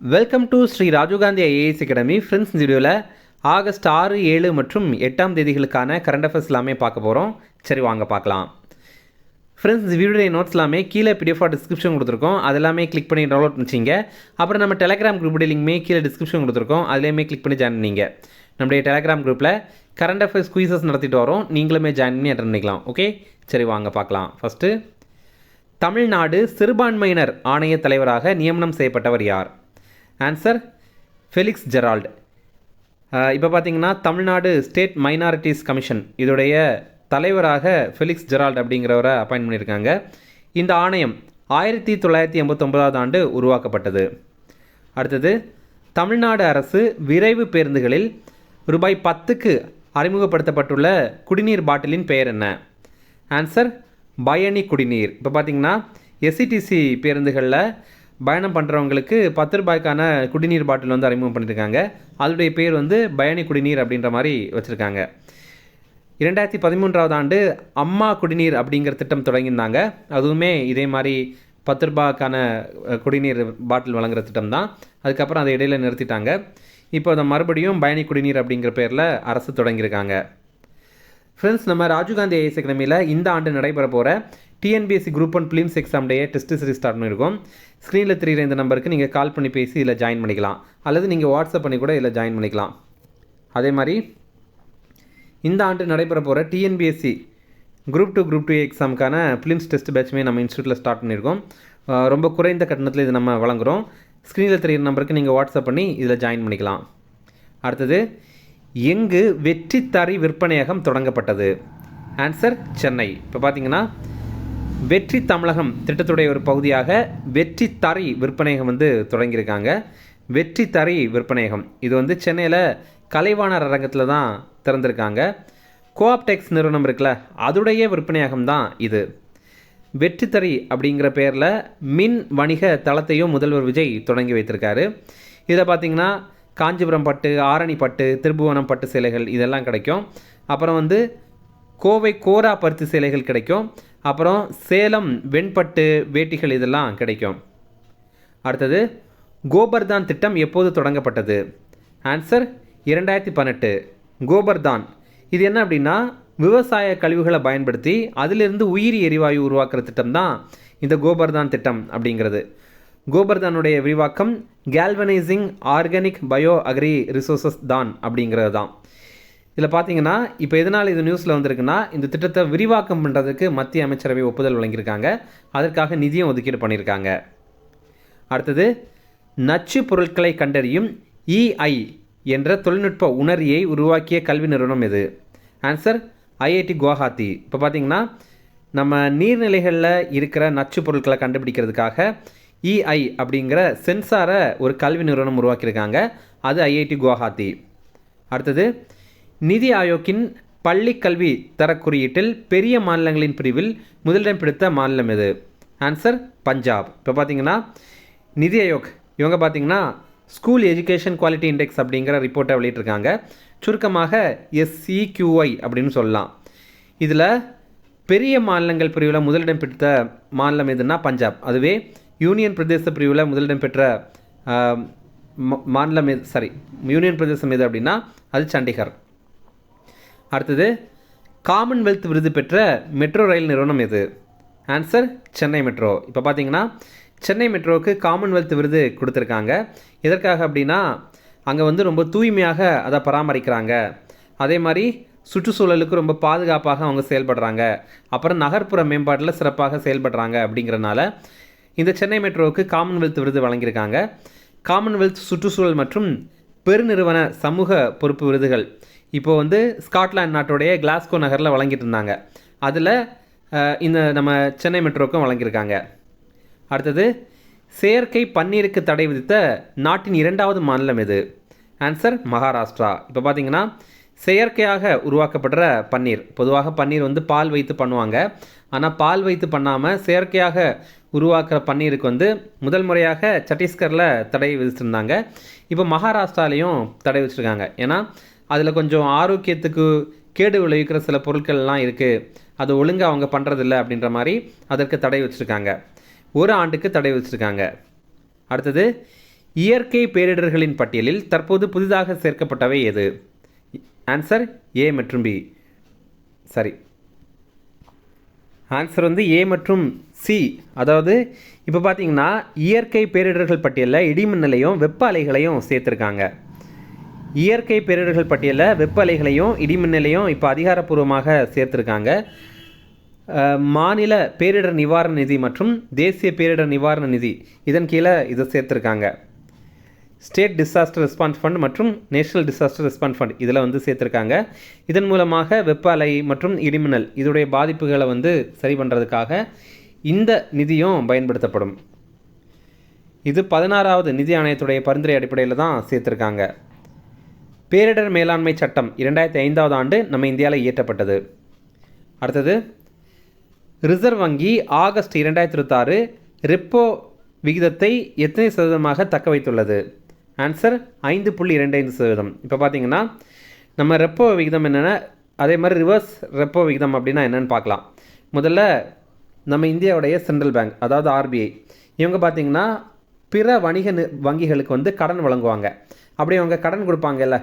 Welcome to Shri Rajiv Gandhi IAS academy. Friends, இந்த வீடியோவில் August 6, 7 மற்றும் 8ஆம் தேதிகளுக்கான கரண்ட் அஃபேர்ஸ் எல்லாமே பார்க்க போகிறோம். சரி, வாங்க பார்க்கலாம். ஃப்ரெண்ட்ஸ், இந்த வீடியோடைய நோட்ஸ் எல்லாமே கீழே பிடிஎஃப் டிஸ்கிரிப்ஷன் கொடுத்துருக்கோம். அதெல்லாமே கிளிக் பண்ணி டவுன்லோட் பண்ணிச்சிங்க. அப்புறம் நம்ம டெலிகிராம் குரூப் லிங்க்மே கீழே டிஸ்கிரிப்ஷன் கொடுத்துருக்கோம். அதிலேயுமே கிளிக் பண்ணி ஜாயின் பண்ணிங்க. நம்முடைய டெலிகிராம் குரூப்பில் கரண்ட் அஃபேர்ஸ் குயிசஸ் நடத்திட்டு வரோம். நீங்களுமே ஜாயின் பண்ணி அட்டெண்ட் பண்ணிக்கலாம். ஓகே, சரி வாங்க பார்க்கலாம். ஃபஸ்ட்டு, தமிழ்நாடு சிறுபான்மையினர் ஆணைய தலைவராக நியமனம் செய்யப்பட்டவர் யார்? Answer Felix Gerald. இப்போ பார்த்தீங்கன்னா தமிழ்நாடு ஸ்டேட் மைனாரிட்டிஸ் கமிஷன் இதோடைய தலைவராக ஃபெலிக்ஸ் ஜெரால்ட் அப்படிங்கிறவரை அப்பாயின்ட் பண்ணியிருக்காங்க. இந்த ஆணையம் 1989ஆம் ஆண்டு உருவாக்கப்பட்டது. அடுத்தது, தமிழ்நாடு அரசு விரைவு பேருந்துகளில் ரூபாய் 10க்கு அறிமுகப்படுத்தப்பட்டுள்ள குடிநீர் பாட்டிலின் பெயர் என்ன? ஆன்சர் பயணி குடிநீர். இப்போ பார்த்தீங்கன்னா எஸ்சிடிசி பேருந்துகளில் பயணம் பண்ணுறவங்களுக்கு 10 ரூபாய்க்கான குடிநீர் பாட்டில் வந்து அறிமுகம் பண்ணியிருக்காங்க. அதோடைய பேர் வந்து பயணி குடிநீர் அப்படின்ற மாதிரி வச்சுருக்காங்க. 2013ஆம் ஆண்டு அம்மா குடிநீர் அப்படிங்கிற திட்டம் தொடங்கியிருந்தாங்க. அதுவுமே இதே மாதிரி 10 ரூபாய்க்கான குடிநீர் பாட்டில் வழங்குகிற திட்டம் தான். அதுக்கப்புறம் அதை இடையில் நிறுத்திட்டாங்க. இப்போ அதை மறுபடியும் பயணி குடிநீர் அப்படிங்கிற பேரில் அரசு தொடங்கியிருக்காங்க. ஃப்ரெண்ட்ஸ், நம்ம ராஜீவ்காந்தி ஐஏஎஸ் அகாடமியில் இந்த ஆண்டு நடைபெற போகிற டிஎன்பிஎஸ்சி குரூப் 1 பிலிம்ஸ் எக்ஸாம் டே டெஸ்ட் சீரிஸ் ஸ்டார்ட் பண்ணியிருக்கோம். ஸ்க்ரீனில் தெரிகிற இந்த நம்பருக்கு நீங்கள் கால் பண்ணி பேசி இதில் ஜாயின் பண்ணிக்கலாம். அல்லது நீங்கள் வாட்ஸ்அப் பண்ணி கூட இதில் ஜாயின் பண்ணிக்கலாம். அதே மாதிரி இந்த ஆண்டு நடைபெற போகிற டிஎன்பிஎஸ்சி குரூப் 2 எக்ஸாமுக்கான பிலிம்ஸ் டெஸ்ட் பேட்சுமே நம்ம இன்ஸ்டியூட்டில் ஸ்டார்ட் பண்ணியிருக்கோம். ரொம்ப குறைந்த கட்டணத்தில் இது நம்ம வழங்குகிறோம். ஸ்க்ரீனில் தெரிகிற நம்பருக்கு நீங்கள் வாட்ஸ்அப் பண்ணி இதில் ஜாயின் பண்ணிக்கலாம். அடுத்தது, எங்கு வெற்றித்தறி விற்பனையகம் தொடங்கப்பட்டது? ஆன்சர் சென்னை. இப்போ பார்த்தீங்கன்னா வெற்றி தமிழகம் திட்டத்துடைய ஒரு பகுதியாக வெற்றி தறி விற்பனையகம் வந்து தொடங்கியிருக்காங்க. வெற்றி தறி விற்பனையகம் இது வந்து சென்னையில் கலைவாணர் அரங்கத்தில் தான் திறந்திருக்காங்க. கோஆப்டெக்ஸ் நிறுவனம் இருக்குல்ல, அதுடைய விற்பனையகம் தான் இது. வெற்றி தறி அப்படிங்கிற பேரில் மின் வணிக தளத்தையும் முதல்வர் விஜய் தொடங்கி வைத்திருக்காரு. இதில் பார்த்திங்கன்னா காஞ்சிபுரம் பட்டு, ஆரணி பட்டு, திருப்புவனம் பட்டு சேலைகள் இதெல்லாம் கிடைக்கும். அப்புறம் வந்து கோவை கோரா பருத்தி சேலைகள் கிடைக்கும். அப்புறம் சேலம் வெண்பட்டு வேட்டிகள் இதெல்லாம் கிடைக்கும். அடுத்தது, கோபர்தான் திட்டம் எப்போது தொடங்கப்பட்டது? ஆன்சர் 2018. கோபர்தான் இது என்ன அப்படின்னா, விவசாய கழிவுகளை பயன்படுத்தி அதிலிருந்து உயிரி எரிவாயு உருவாக்குற திட்டம் தான் இந்த கோபர்தான் திட்டம் அப்படிங்கிறது. கோபர்தானுடைய விரிவாக்கம் galvanising organic bio agri resources தான் அப்படிங்கிறது தான். இதில் பார்த்தீங்கன்னா இப்போ எதனால் இது நியூஸில் வந்திருக்குன்னா, இந்த திட்டத்தை விரிவாக்கம் பண்ணுறதுக்கு மத்திய அமைச்சரவை ஒப்புதல் வழங்கியிருக்காங்க. அதற்காக நிதியம் ஒதுக்கீடு பண்ணியிருக்காங்க. அடுத்தது, நச்சு பொருட்களை கண்டறியும் EI என்ற தொழில்நுட்ப உணரியை உருவாக்கிய கல்வி நிறுவனம் எது? Answer IIT Guwahati. இப்போ பார்த்தீங்கன்னா நம்ம நீர்நிலைகளில் இருக்கிற நச்சு பொருட்களை கண்டுபிடிக்கிறதுக்காக EI அப்படிங்கிற சென்சாரை ஒரு கல்வி நிறுவனம் உருவாக்கியிருக்காங்க. அது IIT குவஹாத்தி. அடுத்தது, நிதி ஆயோக்கின் பள்ளி கல்வி தரக்குறியீட்டில் பெரிய மாநிலங்களின் பிரிவில் முதலிடம் பிடித்த மாநிலம் எது? ஆன்சர் பஞ்சாப். இப்போ பார்த்தீங்கன்னா நிதி ஆயோக் இவங்க பார்த்தீங்கன்னா ஸ்கூல் எஜுகேஷன் குவாலிட்டி இண்டெக்ஸ் அப்படிங்கிற ரிப்போர்ட்டை வெளியிட்டிருக்காங்க. சுருக்கமாக SEQI அப்படின்னு சொல்லலாம். இதில் பெரிய மாநிலங்கள் பிரிவில் முதலிடம் பெற்ற மாநிலம் எதுனா பஞ்சாப். அதுவே யூனியன் பிரதேச பிரிவில் முதலிடம் பெற்ற மாநிலம் யூனியன் பிரதேசம் எது அப்படின்னா அது சண்டிகர். அடுத்தது, காமன்வெல்த் விருது பெற்ற மெட்ரோ ரயில் நிறுவனம் எது? Answer Chennai metro. இப்போ பார்த்தீங்கன்னா சென்னை மெட்ரோவுக்கு காமன்வெல்த் விருது கொடுத்துருக்காங்க. எதற்காக அப்படின்னா அங்கே வந்து ரொம்ப தூய்மையாக அதை பராமரிக்கிறாங்க. அதே மாதிரி சுற்றுச்சூழலுக்கு ரொம்ப பாதுகாப்பாக அவங்க செயல்படுறாங்க. அப்புறம் நகர்ப்புற மேம்பாட்டில் சிறப்பாக செயல்படுறாங்க. அப்படிங்கிறனால இந்த சென்னை மெட்ரோவுக்கு காமன்வெல்த் விருது வழங்கியிருக்காங்க. காமன்வெல்த் சுற்றுச்சூழல் மற்றும் பெருநிறுவன சமூக பொறுப்பு விருதுகள் இப்போ வந்து ஸ்காட்லாந்து நாட்டுடைய கிளாஸ்கோ நகரில் வழங்கிட்டு இருந்தாங்க. அதில் இந்த நம்ம சென்னை மெட்ரோவுக்கும் வழங்கியிருக்காங்க. அடுத்தது, செயற்கை பன்னீருக்கு தடை விதித்த நாட்டின் 2வது மாநிலம் எது? ஆன்சர் மகாராஷ்டிரா. இப்போ பார்த்தீங்கன்னா செயற்கையாக உருவாக்கப்படுற பன்னீர், பொதுவாக பன்னீர் வந்து பால் வைத்து பண்ணுவாங்க. ஆனால் பால் வைத்து பண்ணாமல் செயற்கையாக உருவாக்குற பன்னீருக்கு வந்து முதல் முறையாக சத்தீஸ்கரில் தடை விதிச்சிருந்தாங்க. இப்போ மகாராஷ்டிராலையும் தடை வச்சுருக்காங்க. ஏன்னா அதில் கொஞ்சம் ஆரோக்கியத்துக்கு கேடு விளைவிக்கிற சில பொருட்கள்லாம் இருக்குது. அது ஒழுங்காக அவங்க பண்ணுறதில்ல அப்படின்ற மாதிரி அதற்கு தடை வச்சுருக்காங்க. 1 ஆண்டுக்கு தடை வச்சுருக்காங்க. அடுத்தது, இயற்கை பேரிடர்களின் பட்டியலில் தற்போது புதிதாக சேர்க்கப்பட்டவை எது? ஆன்சர் ஏ மற்றும் பி. சரி, ஆன்சர் வந்து ஏ மற்றும் சி. அதாவது இப்போ பார்த்தீங்கன்னா இயற்கை பேரிடர்கள் பட்டியலில் இடிமின்னலையும் வெப்ப அலைகளையும் சேர்த்துருக்காங்க. இயற்கை பேரிடர்கள் பட்டியலில் வெப்ப அலைகளையும் இடிமின்னலையும் இப்போ அதிகாரப்பூர்வமாக சேர்த்துருக்காங்க. மாநில பேரிடர் நிவாரண நிதி மற்றும் தேசிய பேரிடர் நிவாரண நிதி இதன் கீழே இதை சேர்த்துருக்காங்க. ஸ்டேட் டிசாஸ்டர் ரெஸ்பான்ஸ் ஃபண்ட் மற்றும் நேஷனல் டிசாஸ்டர் ரெஸ்பான்ஸ் ஃபண்ட் இதில் வந்து சேர்த்துருக்காங்க. இதன் மூலமாக வெப்ப அலை மற்றும் இடிமின்னல் இதோடைய பாதிப்புகளை வந்து சரி பண்ணுறதுக்காக இந்த நிதியும் பயன்படுத்தப்படும். இது 16வது நிதி ஆணையத்துடைய பரிந்துரை அடிப்படையில் தான் சேர்த்துருக்காங்க. பேரிடர் மேலாண்மை சட்டம் 2005ஆவது ஆண்டு நம்ம இந்தியாவில் இயற்றப்பட்டது. அடுத்தது, ரிசர்வ் வங்கி ஆகஸ்ட் 2026 ரெப்போ விகிதத்தை எத்தனை சதவீதமாக தக்க வைத்துள்ளது? ஆன்சர் 5.25%. இப்போ பார்த்தீங்கன்னா நம்ம ரெப்போ விகிதம் என்னென்ன, அதே மாதிரி ரிவர்ஸ் ரெப்போ விகிதம் அப்படின்னா என்னென்னு பார்க்கலாம். முதல்ல நம்ம இந்தியாவுடைய சென்ட்ரல் பேங்க், அதாவது ஆர்பிஐ, இவங்க பார்த்திங்கன்னா பிற வணிக வங்கிகளுக்கு வந்து கடன் வழங்குவாங்க. அப்படி அவங்க கடன் கொடுப்பாங்கல்ல,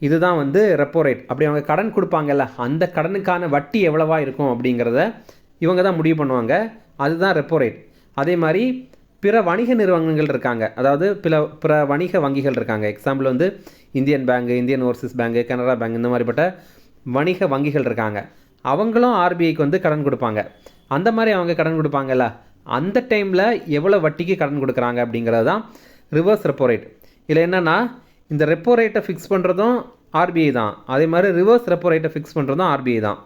இதுதான் வந்து ரெப்போ ரேட். அப்படி அவங்க கடன் கொடுப்பாங்கல்ல, அந்த கடனுக்கான வட்டி எவ்வளவா இருக்கும் அப்படிங்கிறத இவங்க தான் முடிவு பண்ணுவாங்க. அதுதான் ரெப்போ ரேட். அதே மாதிரி பிற வணிக நிறுவனங்கள் இருக்காங்க, அதாவது பிற வணிக வங்கிகள் இருக்காங்க. எக்ஸாம்பிள் வந்து Indian bank, Indian Overseas bank, Canara bank, இந்த மாதிரிப்பட்ட வணிக வங்கிகள் இருக்காங்க. அவங்களும் ஆர்பிஐக்கு வந்து கடன் கொடுப்பாங்க. அந்த மாதிரி அவங்க கடன் கொடுப்பாங்கல்ல, அந்த டைமில் எவ்வளோ வட்டிக்கு கடன் கொடுக்குறாங்க அப்படிங்கிறது தான் ரிவர்ஸ் ரெப்போ ரேட். இதில் என்னென்னா, இந்த ரெப்போ ரேட்டை ஃபிக்ஸ் பண்ணுறதும் ஆர்பிஐ தான், அதே மாதிரி ரிவர்ஸ் ரெப்போ ரேட்டை ஃபிக்ஸ் பண்ணுறதும் ஆர்பிஐ தான்.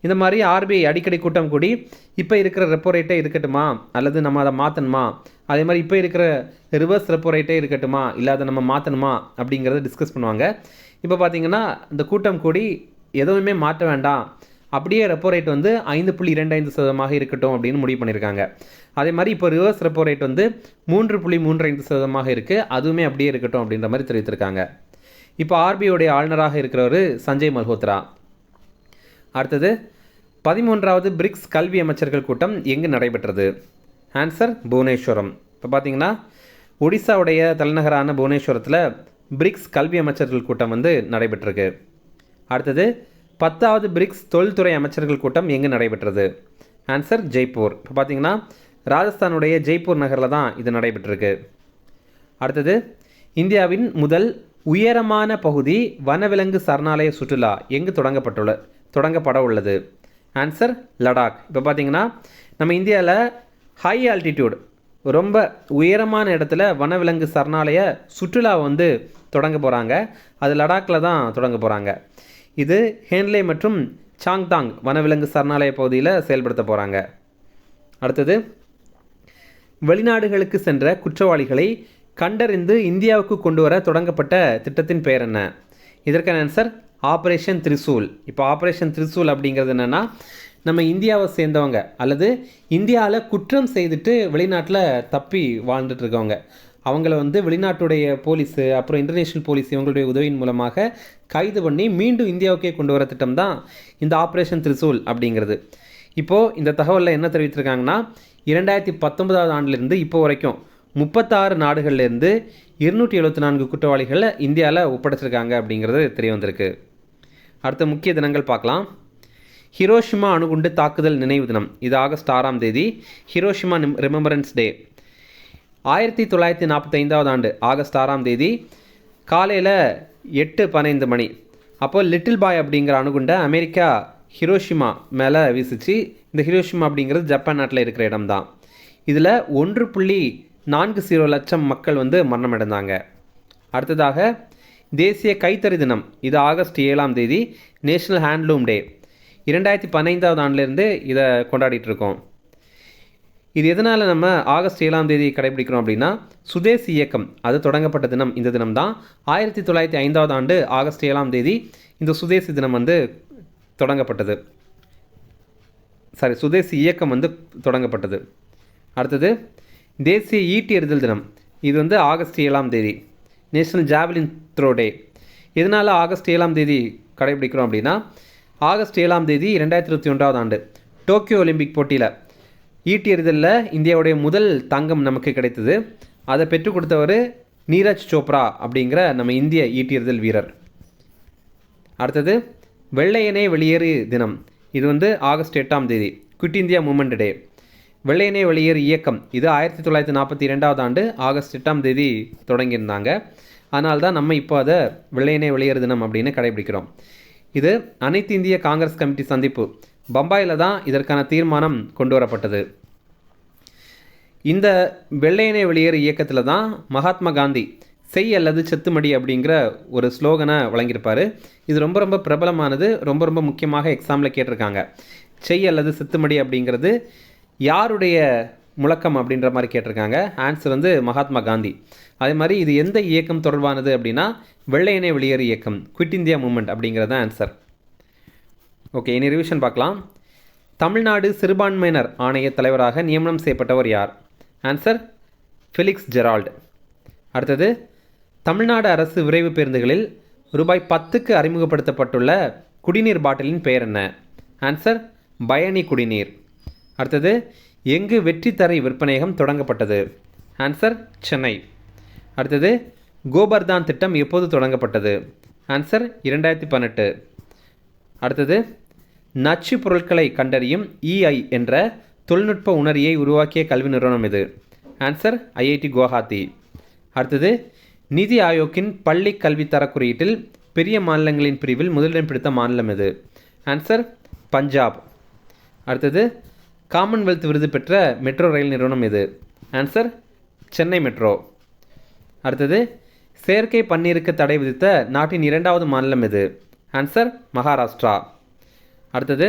இந்த மாதிரி ஆர்பிஐ அடிக்கடி கூட்டம் கூடி இப்போ இருக்கிற ரெப்போ ரேட்டே இருக்கட்டுமா, அல்லது நம்ம அதை மாற்றணுமா, அதே மாதிரி இப்போ இருக்கிற ரிவர்ஸ் ரெப்போ ரேட்டே இருக்கட்டுமா, இல்லை அதை நம்ம மாற்றணுமா அப்படிங்கிறத டிஸ்கஸ் பண்ணுவாங்க. இப்போ பார்த்திங்கன்னா இந்த கூட்டம் கூடி எதுவுமே மாற்ற வேண்டாம், அப்படியே ரெப்போ ரேட் வந்து 5.25% இருக்கட்டும் அப்படின்னு முடிவு பண்ணியிருக்காங்க. அதே மாதிரி இப்போ ரிவர்ஸ் ரெப்போ ரேட் வந்து 3.35% இருக்குது, அதுவுமே அப்படியே இருக்கட்டும் அப்படின்ற மாதிரி தெரிவித்திருக்காங்க. இப்போ ஆர்பிஐடைய ஆளுநராக இருக்கிறவர் சஞ்சய் மல்ஹோத்ரா. அடுத்தது, 13வது பிரிக்ஸ் கல்வி அமைச்சர்கள் கூட்டம் எங்கு நடைபெற்றது? ஆன்சர் புவனேஸ்வரம். இப்போ பார்த்தீங்கன்னா ஒடிசாவுடைய தலைநகரான புவனேஸ்வரத்தில் பிரிக்ஸ் கல்வி அமைச்சர்கள் கூட்டம் வந்து நடைபெற்றிருக்கு. அடுத்தது, 10வது பிரிக்ஸ் தொழில்துறை அமைச்சர்கள் கூட்டம் எங்கு நடைபெற்றது? ஆன்சர் ஜெய்ப்பூர். இப்போ பார்த்தீங்கன்னா ராஜஸ்தானுடைய ஜெய்ப்பூர் நகரில் தான் இது நடைபெற்றிருக்கு. அடுத்தது, இந்தியாவின் முதல் உயரமான பகுதி வனவிலங்கு சரணாலய சுற்றுலா எங்கு தொடங்கப்பட உள்ளது? ஆன்சர் லடாக். இப்போ பார்த்தீங்கன்னா நம்ம இந்தியாவில் ஹை ஆல்டிடியூட், ரொம்ப உயரமான இடத்துல வனவிலங்கு சரணாலய சுற்றுலா வந்து தொடங்க போகிறாங்க. அது லடாக்கில் தான் தொடங்க போகிறாங்க. இது ஹேன்லே மற்றும் சாங்தாங் வனவிலங்கு சரணாலய பகுதியில் செயல்படுத்த போகிறாங்க. அடுத்தது, வெளிநாடுகளுக்கு சென்ற குற்றவாளிகளை கண்டறிந்து இந்தியாவுக்கு கொண்டு வர தொடங்கப்பட்ட திட்டத்தின் பெயர் என்ன? இதற்கான ஆன்சர் ஆப்ரேஷன் திரிசூல். இப்போ ஆப்ரேஷன் திரிசூல் அப்படிங்கிறது என்னென்னா, நம்ம இந்தியாவை சேர்ந்தவங்க அல்லது இந்தியாவில் குற்றம் செய்துட்டு வெளிநாட்டில் தப்பி வாழ்ந்துட்டு இருக்கவங்க, அவங்கள வந்து வெளிநாட்டுடைய போலீஸு, அப்புறம் இன்டர்நேஷ்னல் போலீஸ் இவங்களுடைய உதவியின் மூலமாக கைது பண்ணி மீண்டும் இந்தியாவுக்கே கொண்டு வர திட்டம் தான் இந்த ஆப்ரேஷன் திரிசூல் அப்படிங்கிறது. இப்போது இந்த தகவலில் என்ன தெரிவித்திருக்காங்கன்னா, 2019ஆவது ஆண்டிலிருந்து இப்போ வரைக்கும் 36 நாடுகள்லேருந்து 274 குற்றவாளிகளை இந்தியாவில் ஒப்படைச்சிருக்காங்க அப்படிங்கிறது தெரிய வந்திருக்கு. அடுத்த முக்கிய தினங்கள் பார்க்கலாம். ஹிரோஷிமா அணுகுண்டு தாக்குதல் நினைவு தினம், இது ஆகஸ்ட் 6ஆம் தேதி, ஹிரோஷிமா ரிமெம்பரன்ஸ் டே. 1945ஆவது ஆண்டு ஆகஸ்ட் 6ஆம் தேதி காலையில் 8:15 மணி அப்போ லிட்டில் பாய் அப்படிங்கிற அணுகுண்டை அமெரிக்கா ஹிரோஷிமா மேலே வீசிச்சு. இந்த ஹிரோஷிமா அப்படிங்கிறது ஜப்பான் நாட்டில் இருக்கிற இடம் தான். இதில் 1.40 லட்சம் மக்கள் வந்து மரணமடைந்தாங்க. அடுத்ததாக தேசிய கைத்தறி தினம், இது ஆகஸ்ட் 7ஆம் தேதி, நேஷனல் ஹேண்ட்லூம் டே. 2015ஆவது ஆண்டிலேருந்து இதை கொண்டாடிட்டு இருக்கோம். இது எதனால் நம்ம ஆகஸ்ட் 7ஆம் தேதி கடைபிடிக்கிறோம் அப்படின்னா, சுதேசி இயக்கம் அது தொடங்கப்பட்ட தினம் இந்த தினம் தான். 1905ஆவது ஆண்டு ஆகஸ்ட் 7ஆம் தேதி இந்த சுதேசி தினம் வந்து தொடங்கப்பட்டது. சுதேசி இயக்கம் வந்து தொடங்கப்பட்டது. அடுத்தது தேசிய ஈட்டி எறிதல் தினம், இது வந்து ஆகஸ்ட் 7ஆம் தேதி, நேஷனல் ஜாவலின் த்ரோ டே. இதனால் ஆகஸ்ட் 7ஆம் தேதி கடைபிடிக்கிறோம் அப்படின்னா, ஆகஸ்ட் 7ஆம் தேதி 2021ஆவது ஆண்டு டோக்கியோ ஒலிம்பிக் போட்டியில் ஈட்டி எறிதலில் இந்தியாவுடைய முதல் தங்கம் நமக்கு கிடைத்தது. அதை பெற்றுக் கொடுத்தவர் நீரஜ் சோப்ரா அப்படிங்கிற நம்ம இந்திய ஈட்டியெறிதல் வீரர். அடுத்தது வெள்ளையனே வெளியேறு தினம். இது வந்து ஆகஸ்ட் 8ஆம் தேதி, குவிட் இந்தியா மூமெண்ட் டே. வெள்ளையனே வெளியேறு இயக்கம் இது 1942 ஆண்டு ஆகஸ்ட் 8ஆம் தேதி தொடங்கியிருந்தாங்க. அதனால தான் நம்ம இப்போ அதை வெள்ளையனே வெளியேறு தினம் அப்படின்னு கடைபிடிக்கிறோம். இது அனைத்து இந்திய காங்கிரஸ் கமிட்டி சந்திப்பு பம்பாயில் தான் இதற்கான தீர்மானம் கொண்டு வரப்பட்டது. இந்த வெள்ளையனே வெளியேறு இயக்கத்தில் தான் மகாத்மா காந்தி செய் அல்லது செத்துமடி அப்படிங்கிற ஒரு ஸ்லோகனை வழங்கியிருப்பார். இது ரொம்ப ரொம்ப பிரபலமானது, ரொம்ப ரொம்ப முக்கியமாக எக்ஸாமில் கேட்டிருக்காங்க. செய் அல்லது செத்துமடி அப்படிங்கிறது யாருடைய முழக்கம் அப்படின்ற மாதிரி கேட்டிருக்காங்க. ஆன்சர் வந்து மகாத்மா காந்தி. அதே மாதிரி இது எந்த இயக்கம் தொடர்பானது அப்படின்னா வெள்ளையனே வெளியேறு இயக்கம், குவிட் இந்தியா மூமெண்ட் அப்படிங்கிறது தான் ஆன்சர். ஓகே, இனி ரிவிஷன் பார்க்கலாம். தமிழ்நாடு சிறுபான்மையினர் ஆணைய தலைவராக நியமனம் செய்யப்பட்டவர் யார்? Answer Felix Gerald. அடுத்தது தமிழ்நாடு அரசு விரைவு பேருந்துகளில் ரூபாய் 10க்கு அறிமுகப்படுத்தப்பட்டுள்ள குடிநீர் பாட்டிலின் பெயர் என்ன? ஆன்சர் பயணி குடிநீர். அடுத்தது எங்கு வெற்றி தரை விற்பனையகம் தொடங்கப்பட்டது? ஆன்சர் சென்னை. அடுத்தது கோபர்தான் திட்டம் எப்போது தொடங்கப்பட்டது? ஆன்சர் 2018. அடுத்தது நச்சு பொருட்களை கண்டறியும் EI என்ற தொழில்நுட்ப உணரியை உருவாக்கிய கல்வி நிறுவனம் இது? Answer IIT Guwahati. அடுத்தது நிதி ஆயோக்கின் பள்ளி கல்வி தர குறியீட்டில் பெரிய மாநிலங்களின் பிரிவில் முதலிடம் பிடித்த மாநிலம் எது? ஆன்சர் பஞ்சாப். அடுத்தது காமன்வெல்த் விருது பெற்ற மெட்ரோ ரயில் நிறுவனம் எது? Answer Chennai metro. அடுத்தது செயற்கை பன்னீருக்கு தடை விதித்த நாட்டின் 2வது மாநிலம் எது? ஆன்சர் மகாராஷ்டிரா. அடுத்தது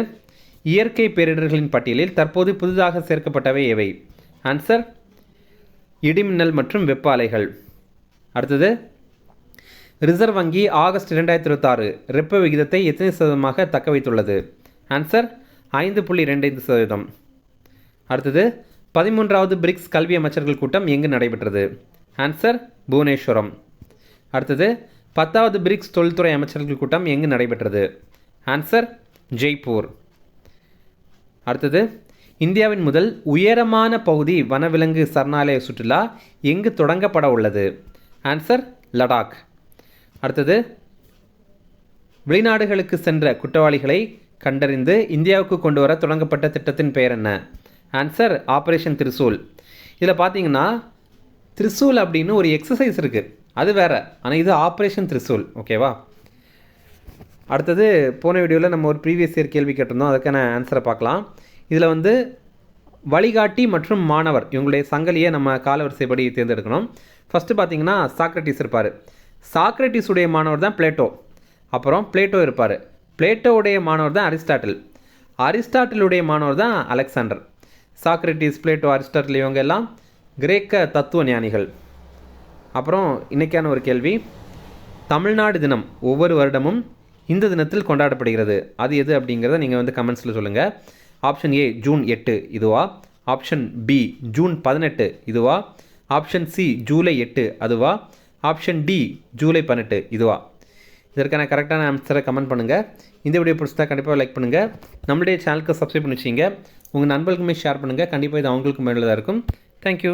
இயற்கை பேரிடர்களின் பட்டியலில் தற்போது புதிதாக சேர்க்கப்பட்டவை எவை? ஆன்சர் இடிமின்னல் மற்றும் வெப்ப அலைகள். அடுத்தது ரிசர்வ் வங்கி ஆகஸ்ட் 2026 ரெப்போ விகிதத்தை எத்தனை சதவீதமாக தக்க வைத்துள்ளது? ஆன்சர் 5.25%. அடுத்தது 13வது பிரிக்ஸ் கல்வி அமைச்சர்கள் கூட்டம் எங்கு நடைபெற்றது? ஆன்சர் புவனேஸ்வரம். அடுத்தது 10வது பிரிக்ஸ் தொழில்துறை அமைச்சர்கள் கூட்டம் எங்கு நடைபெற்றது? ஆன்சர் ஜெய்ப்பூர். அடுத்தது இந்தியாவின் முதல் உயரமான பகுதி வனவிலங்கு சரணாலய சுற்றுலா எங்கு தொடங்கப்பட உள்ளது? ஆன்சர் லடாக். அடுத்தது வெளிநாடுகளுக்கு சென்ற குற்றவாளிகளை கண்டறிந்து இந்தியாவுக்கு கொண்டு வர தொடங்கப்பட்ட திட்டத்தின் பெயர் என்ன? Answer operation Trishul. இதில் பார்த்தீங்கன்னா திரிசூல் அப்படின்னு ஒரு எக்ஸசைஸ் இருக்குது, அது வேறு, ஆனால் இது ஆப்ரேஷன் திரிசூல். ஓகேவா? அடுத்தது போன வீடியோவில் நம்ம ஒரு ப்ரீவியஸ் இயர் கேள்வி கேட்டிருந்தோம், அதுக்கான ஆன்சரை பார்க்கலாம். இதில் வந்து வழிகாட்டி மற்றும் மாணவர் இவங்களுடைய சங்கிலியை நம்ம காலவரிசைப்படி தேர்ந்தெடுக்கணும். ஃபஸ்ட்டு பார்த்தீங்கன்னா சாக்ரட்டிஸ் இருப்பார். சாக்ரட்டிஸுடைய மாணவர் தான் பிளேட்டோ. அப்புறம் பிளேட்டோ இருப்பார். பிளேட்டோவுடைய மாணவர் தான் அரிஸ்டாட்டில். அரிஸ்டாட்டிலுடைய மாணவர் தான் அலெக்சாண்டர். சாக்ரட்டிஸ், பிளேட்டோ, அரிஸ்டாட்டில் இவங்க எல்லாம் கிரேக்க தத்துவ ஞானிகள். அப்புறம் இன்றைக்கான ஒரு கேள்வி, தமிழ்நாடு தினம் ஒவ்வொரு வருடமும் இந்த தினத்தில் கொண்டாடப்படுகிறது, அது எது அப்படிங்கிறத நீங்கள் வந்து கமெண்ட்ஸில் சொல்லுங்கள். ஆப்ஷன் ஏ ஜூன் 8 இதுவா? ஆப்ஷன் பி ஜூன் 18 இதுவா? ஆப்ஷன் சி ஜூலை 8 அதுவா? ஆப்ஷன் டி ஜூலை 18 இதுவா? இதற்கான கரெக்டான ஆன்சரை கமெண்ட் பண்ணுங்கள். இந்த வீடியோ பிடிச்சா கண்டிப்பாக லைக் பண்ணுங்கள். நம்மளுடைய சேனலுக்கு சப்ஸ்கிரைப் பண்ணி வச்சிங்க. உங்கள் நண்பர்களுக்குமே ஷேர் பண்ணுங்கள். கண்டிப்பாக இது அவங்களுக்கும் மேலே தான் இருக்கும். தேங்க்யூ.